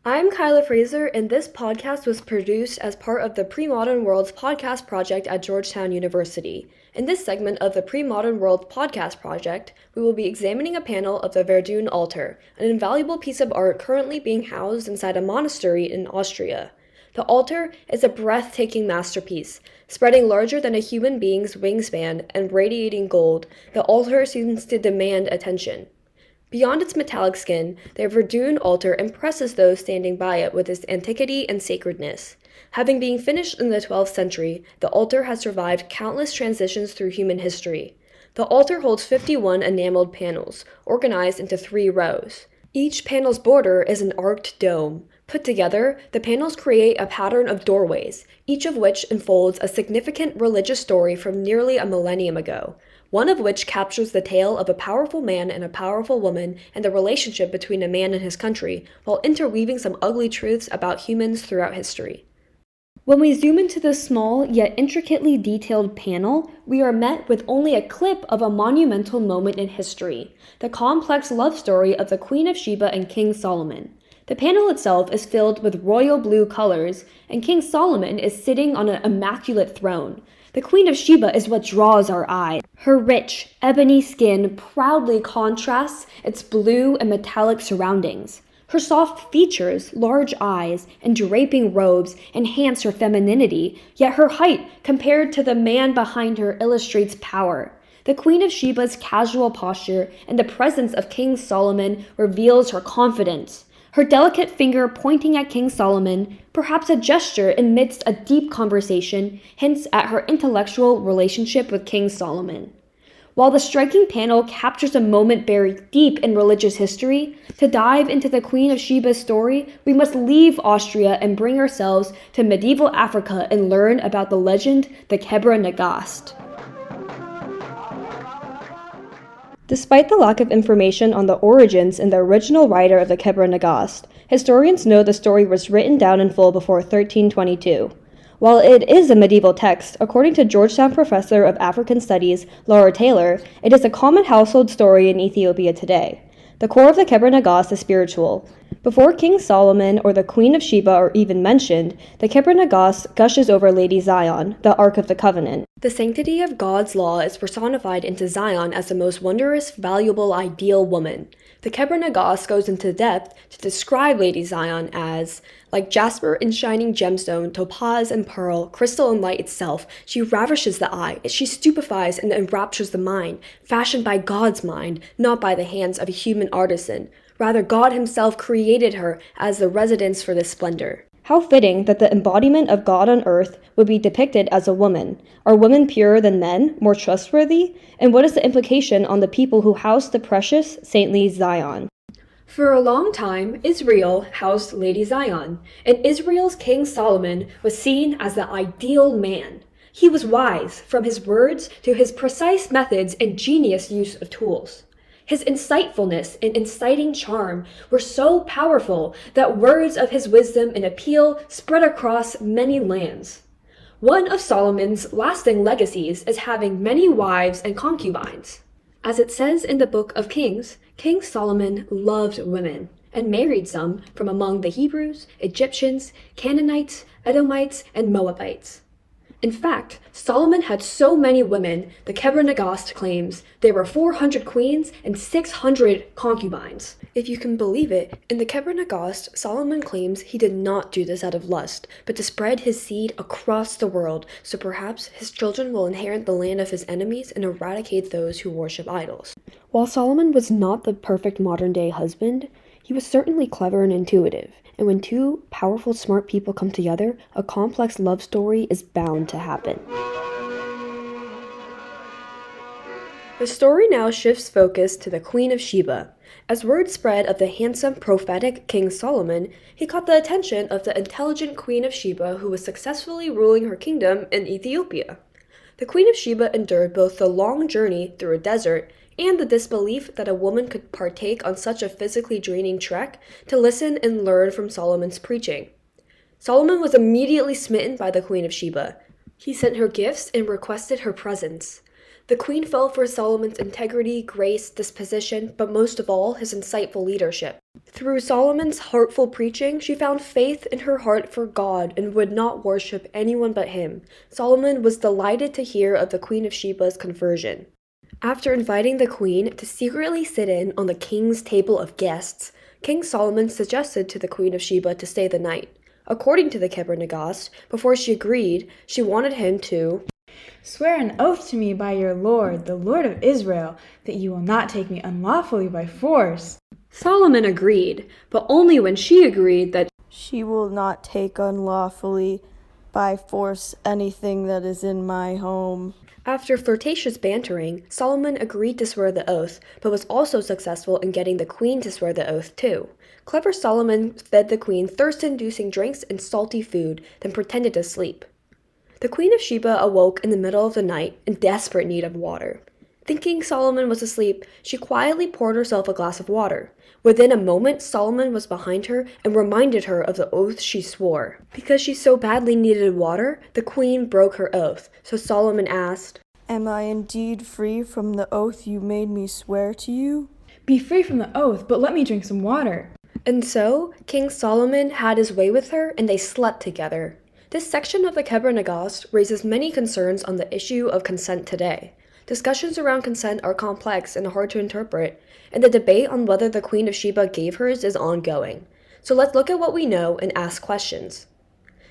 I'm Kyla Fraser, and this podcast was produced as part of the Premodern Worlds podcast project at Georgetown University. In this segment of the Premodern Worlds podcast project, we will be examining a panel of the Verdun Altar, an invaluable piece of art currently being housed inside a monastery in Austria. The altar is a breathtaking masterpiece. Spreading larger than a human being's wingspan and radiating gold, the altar seems to demand attention. Beyond its metallic skin, the Verdun Altar impresses those standing by it with its antiquity and sacredness. Having been finished in the 12th century, the altar has survived countless transitions through human history. The altar holds 51 enameled panels, organized into 3 rows. Each panel's border is an arched dome. Put together, the panels create a pattern of doorways, each of which unfolds a significant religious story from nearly a millennium ago, one of which captures the tale of a powerful man and a powerful woman and the relationship between a man and his country, while interweaving some ugly truths about humans throughout history. When we zoom into this small yet intricately detailed panel, we are met with only a clip of a monumental moment in history, the complex love story of the Queen of Sheba and King Solomon. The panel itself is filled with royal blue colors, and King Solomon is sitting on an immaculate throne. The Queen of Sheba is what draws our eye. Her rich, ebony skin proudly contrasts its blue and metallic surroundings. Her soft features, large eyes, and draping robes enhance her femininity, yet her height, compared to the man behind her, illustrates power. The Queen of Sheba's casual posture and the presence of King Solomon reveals her confidence. Her delicate finger pointing at King Solomon, perhaps a gesture amidst a deep conversation, hints at her intellectual relationship with King Solomon. While the striking panel captures a moment buried deep in religious history, to dive into the Queen of Sheba's story, we must leave Austria and bring ourselves to medieval Africa and learn about the legend, the Kebra Nagast. Despite the lack of information on the origins and the original writer of the Kebra Nagast, historians know the story was written down in full before 1322. While it is a medieval text, according to Georgetown professor of African Studies Laura Taylor, it is a common household story in Ethiopia today. The core of the Kebra Nagast is spiritual. Before King Solomon or the Queen of Sheba are even mentioned, the Kebra Nagast gushes over Lady Zion, the Ark of the Covenant. The sanctity of God's law is personified into Zion as the most wondrous, valuable, ideal woman. The Kebra Nagast goes into depth to describe Lady Zion as, like jasper and shining gemstone, topaz and pearl, crystal and light itself, she ravishes the eye, she stupefies and enraptures the mind, fashioned by God's mind, not by the hands of a human artisan. Rather, God himself created her as the residence for this splendor. How fitting that the embodiment of God on earth would be depicted as a woman. Are women purer than men, more trustworthy? And what is the implication on the people who house the precious, saintly Zion? For a long time, Israel housed Lady Zion, and Israel's King Solomon was seen as the ideal man. He was wise, from his words to his precise methods and genius use of tools. His insightfulness and inciting charm were so powerful that words of his wisdom and appeal spread across many lands. One of Solomon's lasting legacies is having many wives and concubines. As it says in the Book of Kings, King Solomon loved women and married some from among the Hebrews, Egyptians, Canaanites, Edomites, and Moabites. In fact, Solomon had so many women, the Kebra Nagast claims there were 400 queens and 600 concubines. If you can believe it, in the Kebra Nagast, Solomon claims he did not do this out of lust, but to spread his seed across the world, so perhaps his children will inherit the land of his enemies and eradicate those who worship idols. While Solomon was not the perfect modern-day husband, he was certainly clever and intuitive. And when two powerful, smart people come together, a complex love story is bound to happen. The story now shifts focus to the Queen of Sheba. As word spread of the handsome, prophetic King Solomon, he caught the attention of the intelligent Queen of Sheba who was successfully ruling her kingdom in Ethiopia. The Queen of Sheba endured both the long journey through a desert and the disbelief that a woman could partake on such a physically draining trek to listen and learn from Solomon's preaching. Solomon was immediately smitten by the Queen of Sheba. He sent her gifts and requested her presence. The queen fell for Solomon's integrity, grace, disposition, but most of all, his insightful leadership. Through Solomon's heartful preaching, she found faith in her heart for God and would not worship anyone but him. Solomon was delighted to hear of the Queen of Sheba's conversion. After inviting the queen to secretly sit in on the king's table of guests, King Solomon suggested to the Queen of Sheba to stay the night. According to the Kebra Nagast, before she agreed, she wanted him to "Swear an oath to me by your Lord, the Lord of Israel, that you will not take me unlawfully by force." Solomon agreed, but only when she agreed that she will not take unlawfully by force anything that is in my home. After flirtatious bantering, Solomon agreed to swear the oath, but was also successful in getting the queen to swear the oath too. Clever Solomon fed the queen thirst-inducing drinks and salty food, then pretended to sleep. The Queen of Sheba awoke in the middle of the night in desperate need of water. Thinking Solomon was asleep, she quietly poured herself a glass of water. Within a moment, Solomon was behind her and reminded her of the oath she swore. Because she so badly needed water, the queen broke her oath, so Solomon asked, "Am I indeed free from the oath you made me swear to you?" "Be free from the oath, but let me drink some water." And so, King Solomon had his way with her, and they slept together. This section of the Kebra Nagast raises many concerns on the issue of consent today. Discussions around consent are complex and hard to interpret, and the debate on whether the Queen of Sheba gave hers is ongoing. So let's look at what we know and ask questions.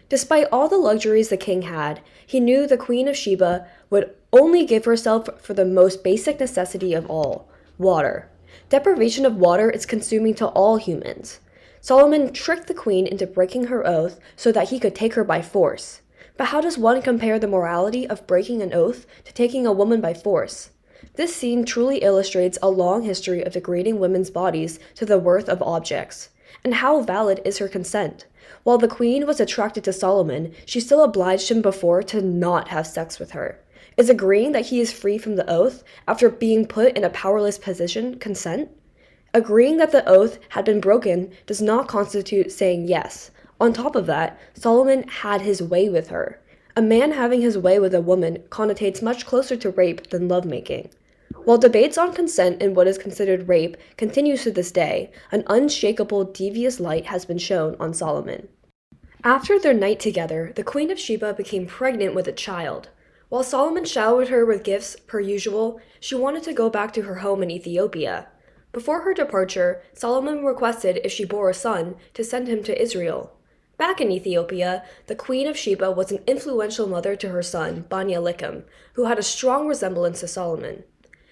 Despite all the luxuries the king had, he knew the Queen of Sheba would only give herself for the most basic necessity of all, water. Deprivation of water is consuming to all humans. Solomon tricked the queen into breaking her oath so that he could take her by force. But how does one compare the morality of breaking an oath to taking a woman by force? This scene truly illustrates a long history of degrading women's bodies to the worth of objects. And how valid is her consent? While the queen was attracted to Solomon, she still obliged him before to not have sex with her. Is agreeing that he is free from the oath after being put in a powerless position consent? Agreeing that the oath had been broken does not constitute saying yes. On top of that, Solomon had his way with her. A man having his way with a woman connotates much closer to rape than lovemaking. While debates on consent and what is considered rape continues to this day, an unshakable devious light has been shown on Solomon. After their night together, the Queen of Sheba became pregnant with a child. While Solomon showered her with gifts per usual, she wanted to go back to her home in Ethiopia. Before her departure, Solomon requested if she bore a son to send him to Israel. Back in Ethiopia, the Queen of Sheba was an influential mother to her son, Banya Lichem, who had a strong resemblance to Solomon.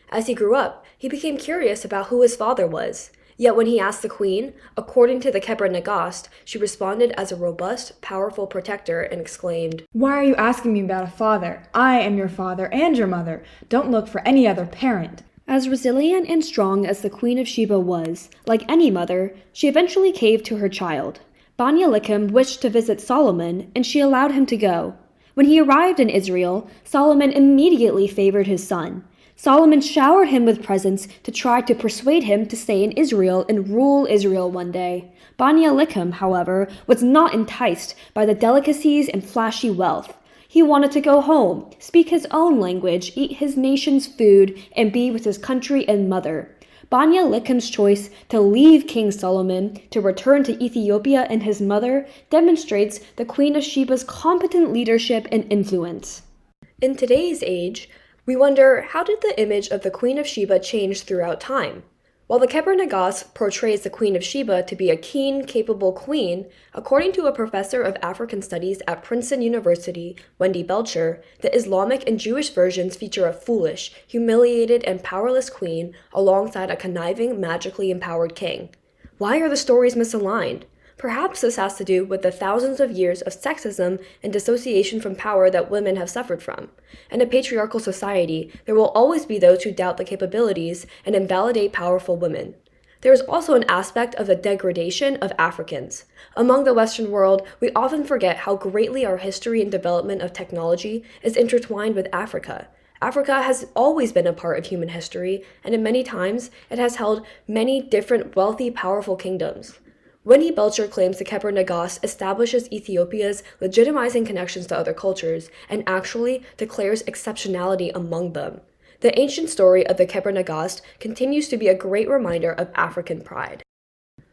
As he grew up, he became curious about who his father was. Yet when he asked the queen, according to the Kebra Nagast, she responded as a robust, powerful protector and exclaimed, "Why are you asking me about a father? I am your father and your mother. Don't look for any other parent." As resilient and strong as the Queen of Sheba was, like any mother, she eventually caved to her child. Banya Lichem wished to visit Solomon, and she allowed him to go. When he arrived in Israel, Solomon immediately favored his son. Solomon showered him with presents to try to persuade him to stay in Israel and rule Israel one day. Banya Lichem, however, was not enticed by the delicacies and flashy wealth. He wanted to go home, speak his own language, eat his nation's food, and be with his country and mother. Banya Lichem's choice to leave King Solomon to return to Ethiopia and his mother demonstrates the Queen of Sheba's competent leadership and influence. In today's age, we wonder, how did the image of the Queen of Sheba change throughout time? While the Kebra Nagast portrays the Queen of Sheba to be a keen, capable queen, according to a professor of African Studies at Princeton University, Wendy Belcher, the Islamic and Jewish versions feature a foolish, humiliated, and powerless queen alongside a conniving, magically empowered king. Why are the stories misaligned? Perhaps this has to do with the thousands of years of sexism and dissociation from power that women have suffered from. In a patriarchal society, there will always be those who doubt the capabilities and invalidate powerful women. There is also an aspect of the degradation of Africans. Among the Western world, we often forget how greatly our history and development of technology is intertwined with Africa. Africa has always been a part of human history, and in many times, it has held many different wealthy, powerful kingdoms. Wendy Belcher claims the Kebra Nagast establishes Ethiopia's legitimizing connections to other cultures and actually declares exceptionality among them. The ancient story of the Kebra Nagast continues to be a great reminder of African pride.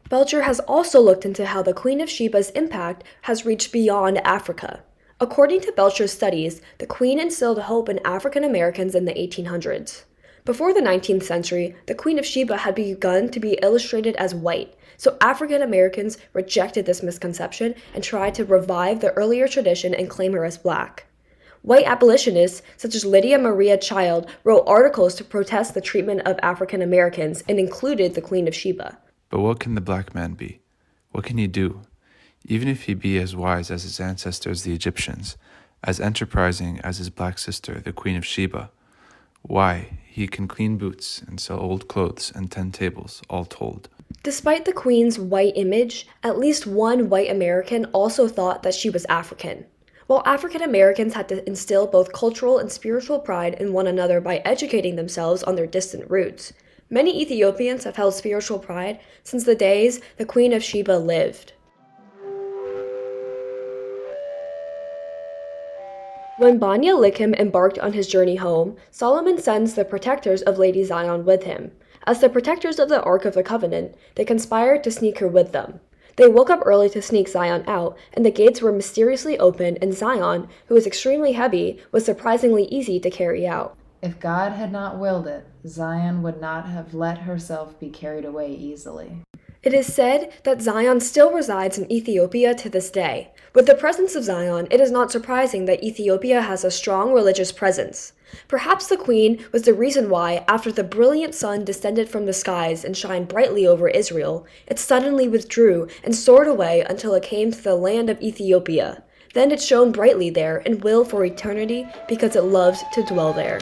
Belcher has also looked into how the Queen of Sheba's impact has reached beyond Africa. According to Belcher's studies, the Queen instilled hope in African Americans in the 1800s. Before the 19th century, the Queen of Sheba had begun to be illustrated as white, so African Americans rejected this misconception and tried to revive the earlier tradition and claim her as black. White abolitionists, such as Lydia Maria Child, wrote articles to protest the treatment of African Americans and included the Queen of Sheba. But what can the black man be? What can he do? Even if he be as wise as his ancestors the Egyptians, as enterprising as his black sister, the Queen of Sheba, why, he can clean boots and sell old clothes and 10 tables, all told. Despite the Queen's white image, at least one white American also thought that she was African. While African Americans had to instill both cultural and spiritual pride in one another by educating themselves on their distant roots, many Ethiopians have held spiritual pride since the days the Queen of Sheba lived. When Banya Likim embarked on his journey home, Solomon sends the protectors of Lady Zion with him. As the protectors of the Ark of the Covenant, they conspired to sneak her with them. They woke up early to sneak Zion out, and the gates were mysteriously opened, and Zion, who was extremely heavy, was surprisingly easy to carry out. If God had not willed it, Zion would not have let herself be carried away easily. It is said that Zion still resides in Ethiopia to this day. With the presence of Zion, it is not surprising that Ethiopia has a strong religious presence. Perhaps the queen was the reason why, after the brilliant sun descended from the skies and shined brightly over Israel, it suddenly withdrew and soared away until it came to the land of Ethiopia. Then it shone brightly there and will for eternity because it loved to dwell there.